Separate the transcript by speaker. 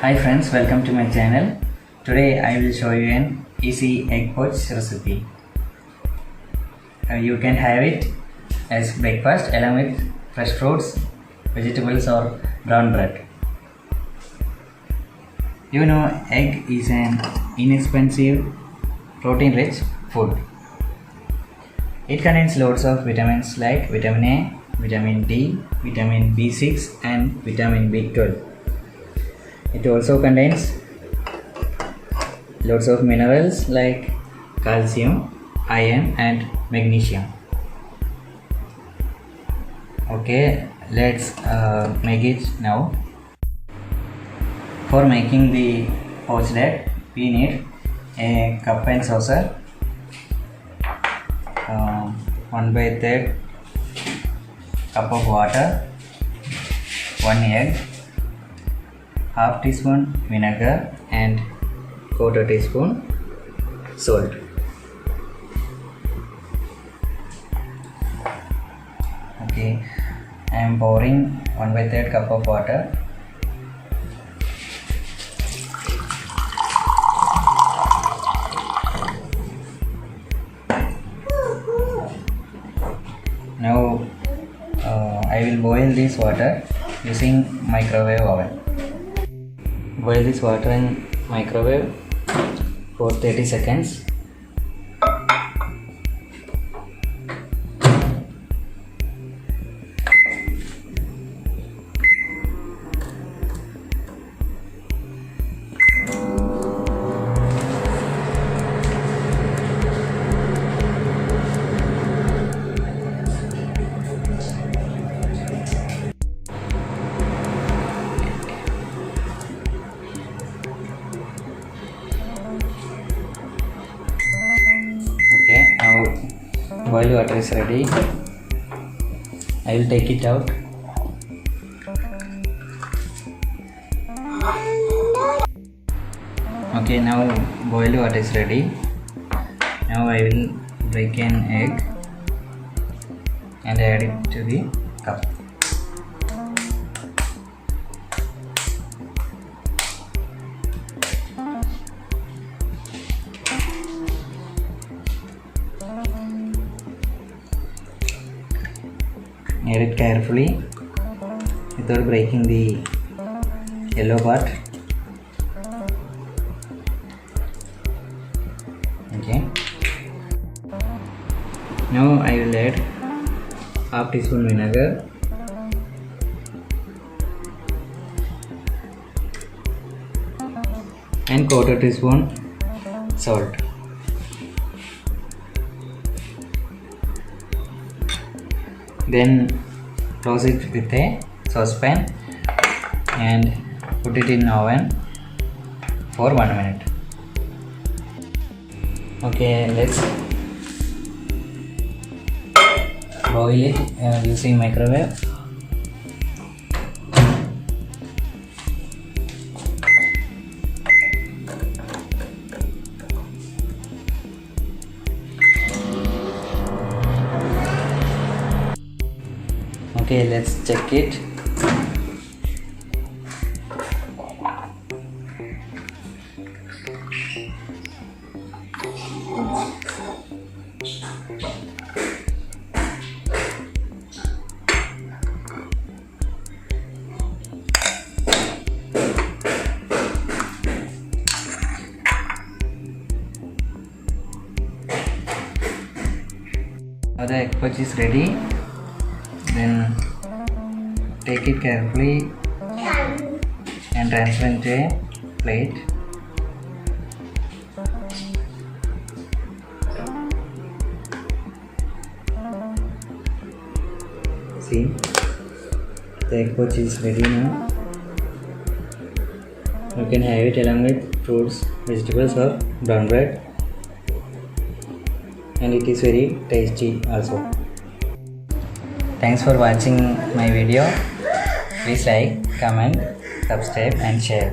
Speaker 1: Hi friends, welcome to my channel. Today I will show you an easy egg poach recipe. You can have it as breakfast along with fresh fruits, vegetables or brown bread. You know, egg is an inexpensive, protein-rich food. It contains loads of vitamins like vitamin A, vitamin D, vitamin B6 and vitamin B12. It also contains lots of minerals like calcium, iron and magnesium. Okay, let's make it now. For making the poached egg, we need a cup and saucer, 1/3 cup of water, 1 egg, half teaspoon vinegar and 1/4 teaspoon salt. Okay, I am pouring 1/3 cup of water. Now I will boil this water using microwave oven. Boil this water in microwave for 30 seconds. Okay, now boiled water is ready. I will take it out. Okay, now boiled water is ready. Now I will break an egg and add it to the cup. Add it carefully without breaking the yellow part. Okay. Now I will add half teaspoon vinegar, and 1/4 teaspoon salt. Then close it with a saucepan and put it in oven for 1 minute. Okay, let's boil it using microwave. Okay, let's check it. Now the egg poach is ready. Then take it carefully and transfer into a plate. See, the egg poach is ready now. You can have it along with fruits, vegetables or brown bread, and it is very tasty also. Thanks for watching my video. Please like, comment, subscribe and share.